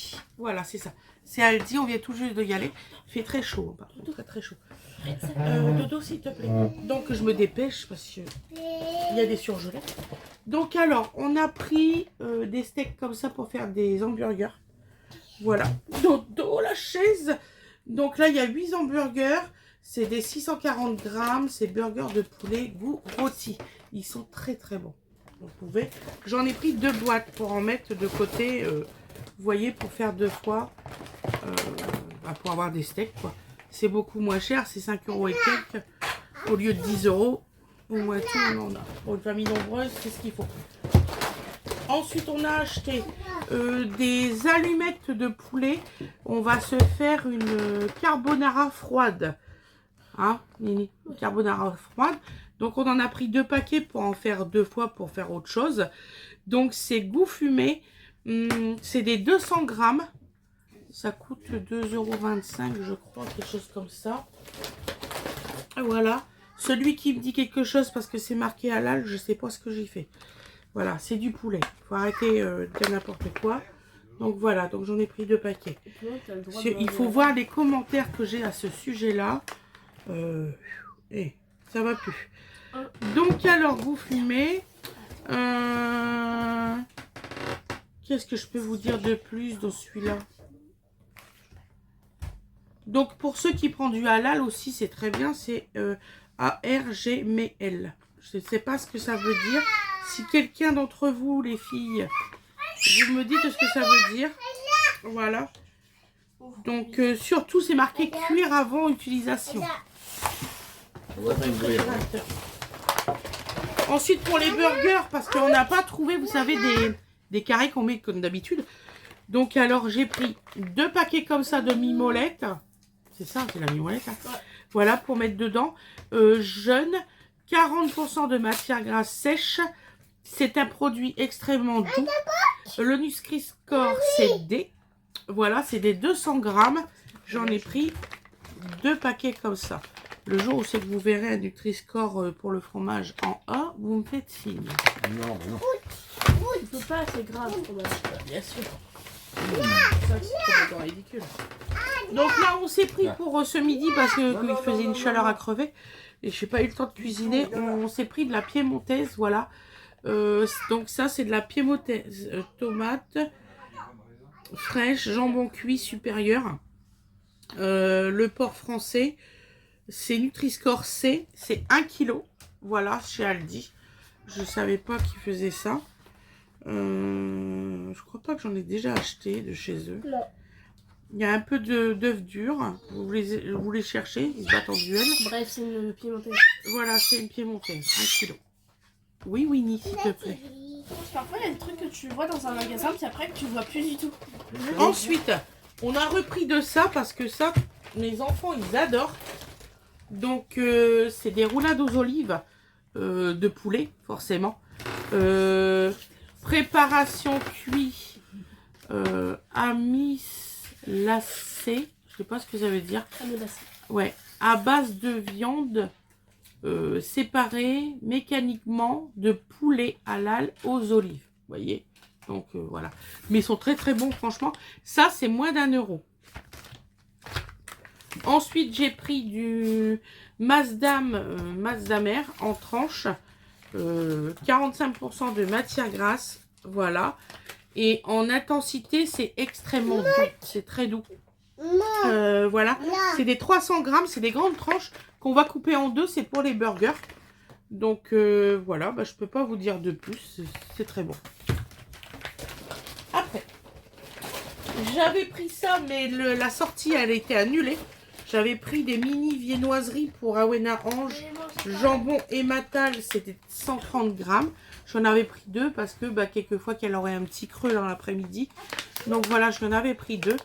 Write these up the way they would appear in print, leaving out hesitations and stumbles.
Aldi. Voilà, c'est ça. C'est Aldi, on vient tout juste de y aller. Il fait très chaud, par contre, très très chaud. Dodo, s'il te plaît. Donc, je me dépêche parce qu'il y a des surgelés. Donc, alors, on a pris des steaks comme ça pour faire des hamburgers. Voilà. Dodo, la chaise. Donc là, il y a 8 hamburgers. C'est des 640 grammes. C'est burgers de poulet goût rôti. Ils sont très très bons. Vous pouvez. J'en ai pris 2 boîtes pour en mettre de côté. Vous voyez, pour faire 2 fois. Pour avoir des steaks, quoi. C'est beaucoup moins cher. C'est 5 € et quelques. Au lieu de 10 €. Au moins tout, on en a. Pour une famille nombreuse, c'est ce qu'il faut. Ensuite, on a acheté des allumettes de poulet. On va se faire une carbonara froide. Hein, Nini? Carbonara froide. Donc, on en a pris 2 paquets pour en faire 2 fois pour faire autre chose. Donc, c'est goût fumé. C'est des 200 grammes. Ça coûte 2,25 € je crois, quelque chose comme ça. Voilà. Celui qui me dit quelque chose parce que c'est marqué halal, je sais pas ce que j'ai fait. Voilà, c'est du poulet. Il faut arrêter de dire n'importe quoi. Donc voilà, donc j'en ai pris 2 paquets. Il faut voir les commentaires que j'ai à ce sujet-là. Ça va plus. Donc alors, vous fumez. Qu'est-ce que je peux vous dire de plus dans celui-là? Donc pour ceux qui prennent du halal aussi, c'est très bien. C'est ARGML. Je ne sais pas ce que ça veut dire. Si quelqu'un d'entre vous, les filles, vous me dites ce que ça veut dire. Voilà. Donc, surtout, c'est marqué cuire avant utilisation. Ensuite, pour les burgers, parce qu'on n'a pas trouvé, vous savez, des carrés qu'on met comme d'habitude. Donc, alors, j'ai pris 2 paquets comme ça de mimolette. C'est ça, c'est la mimolette. Hein. Ouais. Voilà, pour mettre dedans. Jeune, 40% de matière grasse sèche. C'est un produit extrêmement doux. Le Nutri-Score, c'est D. Voilà, c'est des 200 grammes. J'en ai pris 2 paquets comme ça. Le jour où c'est que vous verrez un Nutri-Score pour le fromage en A, vous me faites signe. Non, mais non. Il ne faut pas, c'est grave le fromage. Bien sûr. Ça, c'est ridicule. Donc là, on s'est pris pour ce midi parce qu'il faisait une chaleur à crever. Et je n'ai pas eu le temps de cuisiner. On s'est pris de la piémontaise, voilà. Donc ça, c'est de la piémontaise. Tomate fraîche, jambon cuit supérieur. Le porc français, c'est Nutri-Score C. C'est 1 kg. Voilà, chez Aldi. Je ne savais pas qu'ils faisaient ça. Je crois pas que j'en ai déjà acheté de chez eux. Non. Il y a un peu d'œufs durs. Vous les cherchez, ils se battent en duel. Bref, c'est une piémontaise. Voilà, c'est une piémontaise, 1 kg. Oui, Winnie, s'il te plaît. Parfois, il y a des trucs que tu vois dans un magasin, puis après, que tu vois plus du tout. Ensuite, on a repris de ça parce que ça, mes enfants, ils adorent. Donc, c'est des roulades aux olives de poulet, forcément. Préparation cuit amis lacé. Je sais pas ce que ça veut dire. Ouais, à base de viande séparée mécaniquement de poulet halal aux olives. Vous voyez? Donc voilà. Mais ils sont très très bons, franchement. Ça, c'est moins d'1 €. Ensuite, j'ai pris du Mazdamer en tranche. 45% de matière grasse. Voilà. Et en intensité, c'est extrêmement doux. C'est très doux. Voilà. C'est des 300 grammes. C'est des grandes tranches qu'on va couper en 2. C'est pour les burgers. Donc voilà. Bah, je peux pas vous dire de plus. C'est très bon. Après, j'avais pris ça, mais la sortie, elle a été annulée. J'avais pris des mini viennoiseries pour Awena Ange. Jambon et matal, c'était 130 grammes. J'en avais pris 2 parce que quelquefois qu'elle aurait un petit creux dans l'après-midi. Donc voilà, j'en avais pris 2.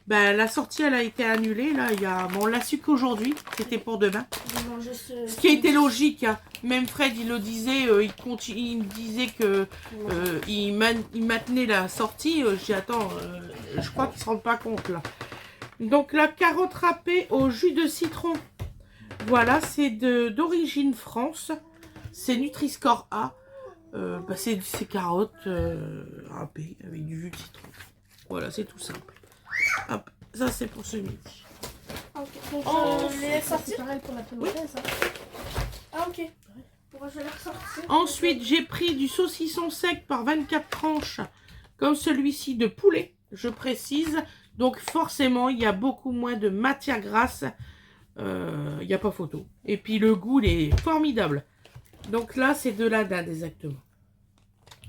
La sortie, elle a été annulée. Là, on l'a su qu'aujourd'hui. C'était pour demain. Ce qui a été logique. Hein. Même Fred, il le disait. Il me disait que il maintenait la sortie. J'ai dit, attends, je crois qu'ils ne se rendent pas compte là. Donc la carotte râpée au jus de citron. Voilà, c'est d'origine France. C'est Nutri-Score A. C'est carottes râpées avec du jus de citron. Voilà, c'est tout simple. Hop, ça c'est pour ce midi. Ok, donc Oh, je les laisse C'est sortir. pareil pour la polonaise. Hein. Ah ok. Bon, je vais les ressortir. Ensuite, j'ai pris du saucisson sec par 24 tranches, comme celui-ci de poulet, je précise. Donc forcément, il y a beaucoup moins de matière grasse. Il n'y a pas photo. Et puis le goût, il est formidable. Donc là, c'est de la dinde exactement.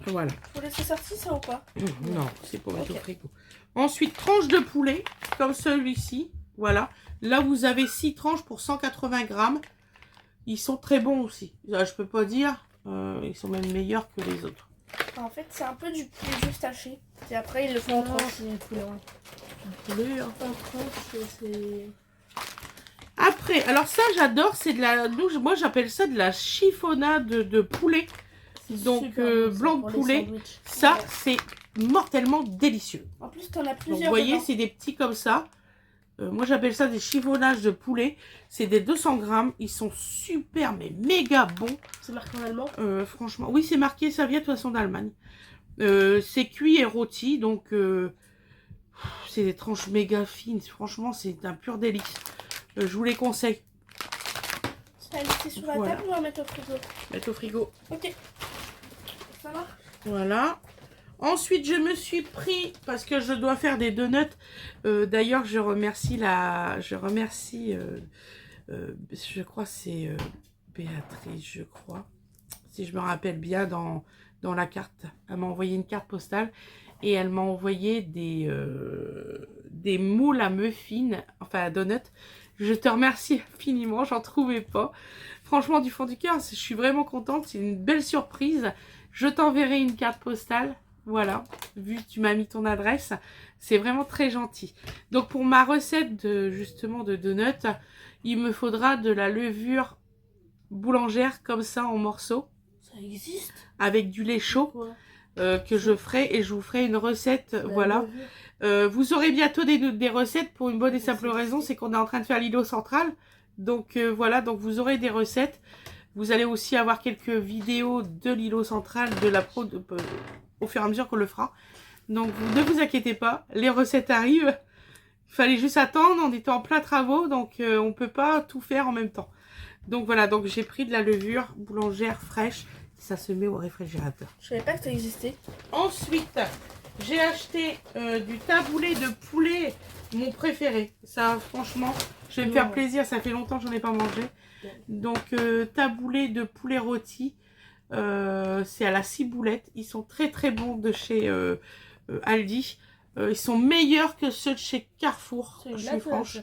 Voilà. Faut laisser sortir ça ou pas? Non, c'est pour mettre Ok. au frigo. Ensuite, tranche de poulet, comme celui-ci. Voilà. Là, vous avez 6 tranches pour 180 grammes. Ils sont très bons aussi. Là, je peux pas dire. Ils sont même meilleurs que les autres. En fait, c'est un peu du poulet juste haché. Et après, ils le font en Non, tranches. c'est poulet. Ouais. Poulet, hein. En tranche, c'est. Après, alors ça, j'adore. C'est de la. Moi, j'appelle ça de la chiffonnade de poulet. Donc, Super bon, ça, blanc de pour les poulet. sandwichs. Ça, c'est mortellement délicieux. En plus, t'en as Donc, plusieurs. vous voyez, dedans. c'est des petits comme ça. Moi, j'appelle ça des chiffonnages de poulet. C'est des 200 grammes. Ils sont super, mais méga bons. C'est marqué en allemand. Franchement, oui, c'est marqué. Ça vient de toute façon d'Allemagne. C'est cuit et rôti. Donc, c'est des tranches méga fines. Franchement, c'est un pur délice. Je vous les conseille. Ça va laisser sur la Voilà. table ou on va mettre au frigo? Mettre au frigo. Ok. Ça marche? Voilà. Ensuite, je me suis pris, parce que je dois faire des donuts. D'ailleurs, je remercie je crois c'est Béatrice, je crois. Si je me rappelle bien dans la carte. Elle m'a envoyé une carte postale et elle m'a envoyé des moules à muffins, enfin à donuts. Je te remercie infiniment, j'en trouvais pas. Franchement, du fond du cœur, je suis vraiment contente. C'est une belle surprise. Je t'enverrai une carte postale. Voilà, vu que tu m'as mis ton adresse, c'est vraiment très gentil. Donc pour ma recette justement de donuts, il me faudra de la levure boulangère comme ça en morceaux, Ça existe? avec du lait chaud Quoi? que je ferai et je vous ferai une recette, voilà. Vous aurez bientôt des recettes pour une bonne et simple raison, c'est qu'on est en train de faire l'îlot central. Donc voilà, donc vous aurez des recettes. Vous allez aussi avoir quelques vidéos de l'îlot central, de la au fur et à mesure qu'on le fera. Donc ne vous inquiétez pas, les recettes arrivent. Il fallait juste attendre, on était en plein travaux, donc on ne peut pas tout faire en même temps. Donc voilà, donc j'ai pris de la levure boulangère fraîche, ça se met au réfrigérateur. Je savais pas que ça existait. Ensuite, j'ai acheté du taboulé de poulet, mon préféré. Ça, franchement, je vais me faire plaisir, ça fait longtemps que j'en ai pas mangé. Donc, taboulé de poulet rôti, c'est à la ciboulette. Ils sont très très bons de chez Aldi. Ils sont meilleurs que ceux de chez Carrefour, je suis franche.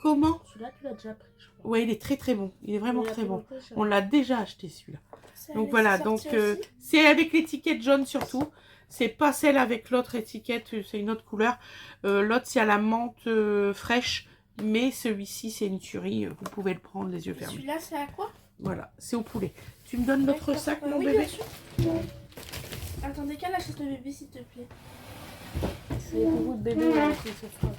Comment? Celui-là, tu l'as déjà pris, je crois. Ouais, il est très très bon. Il est vraiment très bon. On On l'a déjà acheté celui-là. Ça Donc laisse voilà, sortir donc aussi. c'est avec l'étiquette jaune surtout. C'est pas celle avec l'autre étiquette, c'est une autre couleur. L'autre c'est à la menthe fraîche, mais celui-ci c'est une tuerie. Vous pouvez le prendre les yeux fermés. Celui-là, c'est à quoi? Voilà, c'est au poulet. Tu me donnes notre D'accord. sac, mon Oui, bébé? bien sûr. Attendez, quelle achète le bébé, s'il te plaît? C'est beaucoup de bébés qui se font.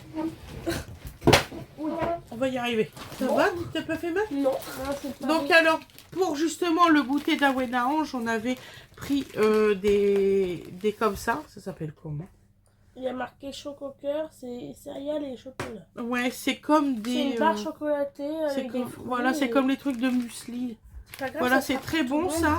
On va y arriver. Ça va? Tu t'as pas fait mal? Non, c'est pas. Donc alors, pour justement le goûter d'Awena Ange, on avait pris des comme ça. Ça s'appelle comment? Il y a marqué choco-cœur, c'est céréales et chocolat. Ouais, c'est comme des... C'est une barre chocolatée c'est avec comme, des fruits. voilà, c'est et- comme les trucs de muesli. Pas grave, Voilà, ça c'est sera très pour tout bon le monde. ça.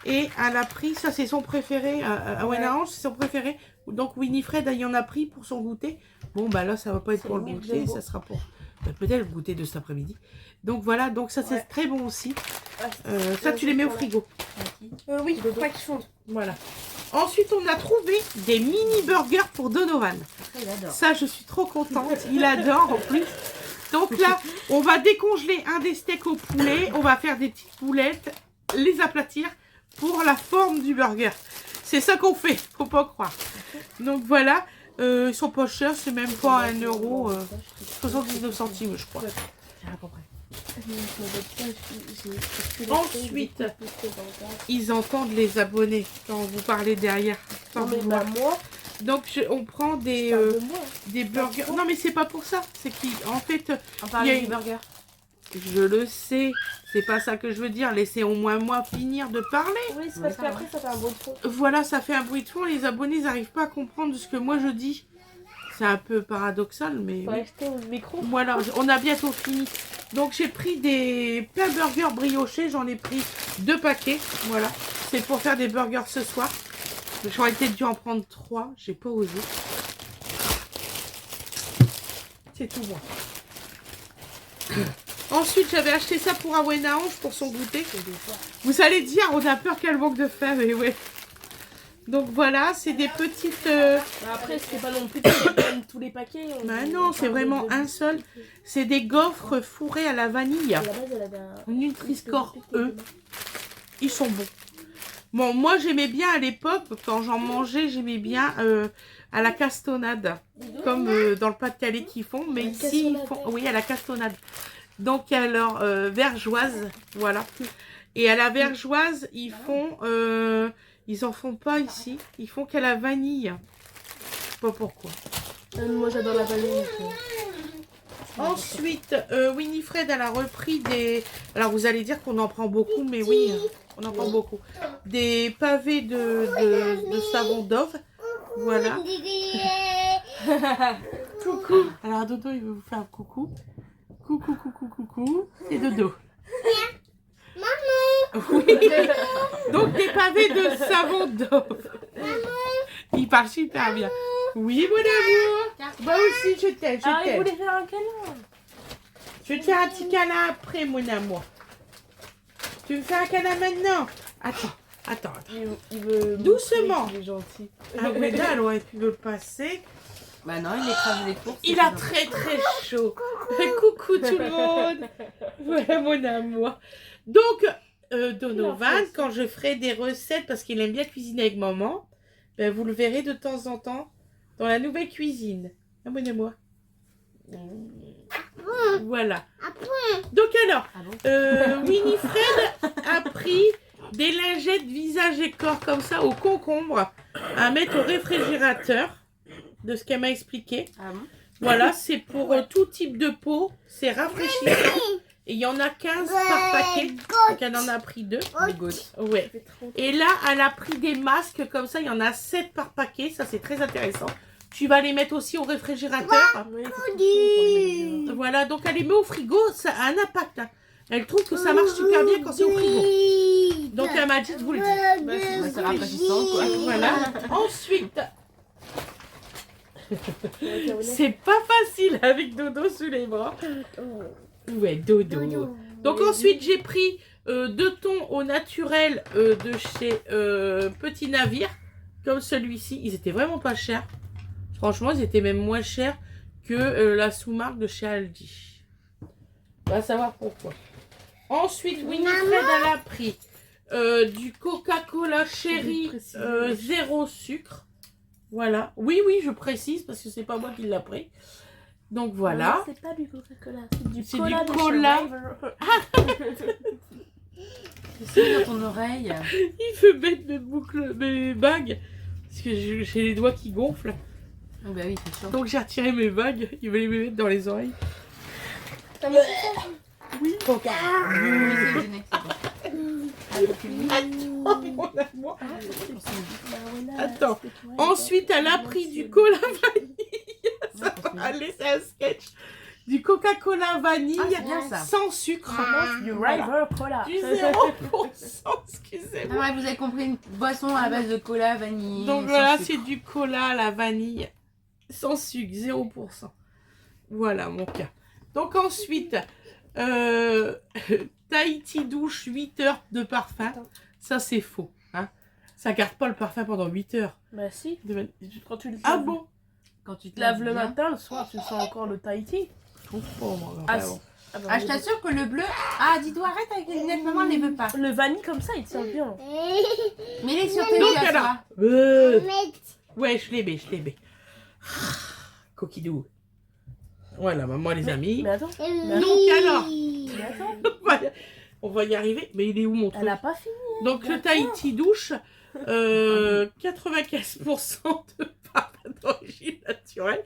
Et elle a pris, ça c'est son préféré, Awena Ange, c'est son préféré. Donc Winifred, elle y en a pris pour son goûter. Bon, bah là, ça va pas être C'est pour le le goûter, jumbo. ça sera pour peut-être le goûter de cet après-midi. Donc voilà, donc ça c'est Ouais. très bon aussi. Ouais, Ça, tu les mets au frigo. Oui, Dodo. pas qu'ils fondent. Voilà. Ensuite, on a trouvé des mini burgers pour Donovan. il adore. Ça, je suis trop contente. Il adore en plus. Donc là, on va décongeler un des steaks au poulet. On va faire des petites boulettes, les aplatir pour la forme du burger. C'est ça qu'on fait, faut pas croire. Donc voilà, ils sont pas chers, c'est même pas 1 euro, 79 centimes, je crois. J'ai compris. Ensuite, ils entendent les abonnés quand vous parlez derrière. sans Non, mais vouloir. bah, moi, Donc on prend des, je parle de moi. des burgers. Non mais c'est pas pour ça. C'est qu'en fait, On il parle y a du une- burger. je le sais. C'est pas ça que je veux dire. Laissez au moins moi finir de parler. Oui, c'est parce qu'après, ça fait un bruit de fond. Voilà, ça fait un bruit de fond. Les abonnés n'arrivent pas à comprendre ce que moi je dis. C'est un peu paradoxal, mais Faut oui. acheter au micro. Voilà, on a bientôt fini. Donc j'ai pris des plein burgers briochés, j'en ai pris 2 paquets, voilà. C'est pour faire des burgers ce soir. J'aurais peut-être dû en prendre 3, j'ai pas osé. C'est tout bon. Ensuite, j'avais acheté ça pour Awena Ange pour son goûter. Vous allez dire, on a peur qu'elle manque de faim, mais ouais. Donc voilà, c'est des petites... Après, c'est pas non plus tous les paquets. Bah non, c'est vraiment un seul. C'est des gaufres fourrés à la vanille. À la base, elle avait un... Nutri-Score E. Ils sont bons. Bon, moi j'aimais bien à l'époque, quand j'en mangeais, j'aimais bien à la castonnade. Comme dans le Pas-de-Calais qu'ils font. Mais ici, ils font... Oui, à la castonnade. Donc à leur vergeoise, voilà. Et à la vergeoise, ils font... ils en font pas ici. Ils font qu'à la vanille. Je sais pas pourquoi. Moi, j'adore la vanille. Ensuite, Winifred, elle a repris des... Alors, vous allez dire qu'on en prend beaucoup, mais oui, on en prend beaucoup. Des pavés de savon Dove. Voilà. Coucou. Alors, Dodo, il veut vous faire un coucou. Coucou, coucou, coucou. C'est Dodo. Oui. Donc, des pavés de savon Dove. Il parle super bien. Oui, mon amour. Moi aussi, je t'aime, Ah, je il t'aime. voulait faire un câlin. Je vais te faire un petit câlin après, mon amour. Tu me fais un câlin maintenant? Attends. Il veut... Doucement. Il est gentil. Ah ouais, là, elle aurait pu me passer. Bah non, il écrase les courses. Il a très chaud. Coucou tout le monde. Voilà, mon amour. Donc, Donovan, quand je ferai des recettes, parce qu'il aime bien cuisiner avec maman, ben, vous le verrez de temps en temps dans la nouvelle cuisine. Abonnez-moi. Voilà. Donc alors, Winifred a pris des lingettes visage et corps comme ça au concombre à mettre au réfrigérateur, de ce qu'elle m'a expliqué. Ah bon? Voilà, c'est pour tout type de peau, c'est rafraîchissant. Et il y en a 15 par paquet, donc elle en a pris 2. Ouais. Et là, elle a pris des masques comme ça, il y en a 7 par paquet, ça c'est très intéressant. Tu vas les mettre aussi au réfrigérateur. Voilà, donc elle les met au frigo, ça a un impact. Hein. Elle trouve que ça marche super bien quand c'est au frigo. Donc elle m'a dit de vous le dire. Bah, c'est rafraîchissant quoi. Voilà. Ensuite, c'est pas facile avec Dodo sous les bras. Ouais, Dodo. Donc ensuite, j'ai pris 2 thons au naturel de chez Petit Navire, comme celui-ci. Ils étaient vraiment pas chers. Franchement, ils étaient même moins chers que la sous-marque de chez Aldi. On va savoir pourquoi. Ensuite, Winifred, elle a pris du Coca-Cola Cherry 0 sucre. Voilà. Oui, je précise parce que c'est pas moi qui l'ai pris. Donc voilà. C'est pas du Coca-Cola, c'est C'est du du cola. C'est dans ton oreille. Il veut mettre mes boucles, mes bagues. Parce que j'ai les doigts qui gonflent. Oh bah oui, c'est sûr. Donc j'ai retiré mes bagues. Il veut les mettre dans les oreilles. Oui, Coca. Oui, c'est gêné, c'est bon. Attends, mon amour. Attends. Ensuite, elle a pris du cola vanille. Ça va aller, c'est un sketch. Du Coca-Cola vanille Ah, c'est bien, ça. sans sucre. Du Voilà. River Cola. Du 0%, Ah excusez-moi. ouais, vous avez compris, une boisson à base de cola, vanille. Donc sans voilà, sucre. c'est du cola à la vanille sans sucre, 0%. Voilà mon cas. Donc ensuite, Tahiti douche 8 heures de parfum. Ça c'est faux. Hein. Ça garde pas le parfum pendant 8 heures. Bah si, quand tu le Ah laves- bon? Quand tu te laves le bien. matin, le soir, tu sens encore le Tahiti. Je trouve pas moi. Ah, vraiment. bah, Ah, je t'assure que le bleu. Ah, dis-toi, arrête avec les lunettes, maman, elle les veut pas. Le vanille comme ça, il tient bien. Mais les sur tes Donc, yeux, ça alors, va. ouais, je les mets. Coquidou. Voilà, maman les amis. Mais attends, Donc alors, mais attends, on va y arriver. Mais il est où mon truc? elle a pas fini. Donc le Tahiti douche, 95% de parfum d'origine naturelle.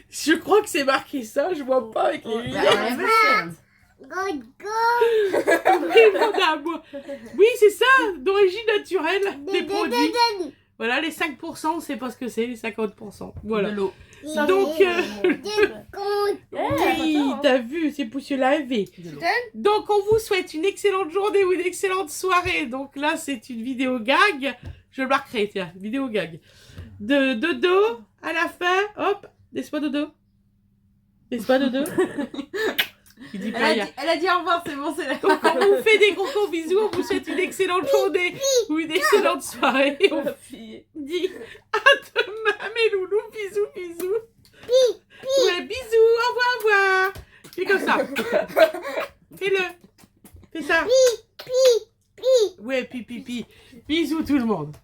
Je crois que c'est marqué ça, je vois pas avec les Bah, lunettes. enlève-le. Oui, mon amour. Oui, c'est ça, d'origine naturelle, des produits. Voilà, les 5%, c'est pas ce que c'est, les 50%. Voilà. De l'eau. Donc, oui, hein. t'as vu, c'est pour se laver. Donc, on vous souhaite une excellente journée ou une excellente soirée. Donc là, c'est une vidéo gag. Je le marquerai, tiens, vidéo gag. De dodo, à la fin, hop, laisse-moi dodo. Laisse-moi dodo. Il dit pas rien. Elle a dit au revoir, c'est bon, c'est là. Donc, on vous fait des gros bisous. On vous souhaite une excellente journée ou une excellente soirée. Et on dit à demain, mes loulous. Bisous, bisous. Ouais, bisous, au revoir, au revoir. Fais comme ça. Fais-le. Fais ça. Ouais, pi. Bisous tout le monde.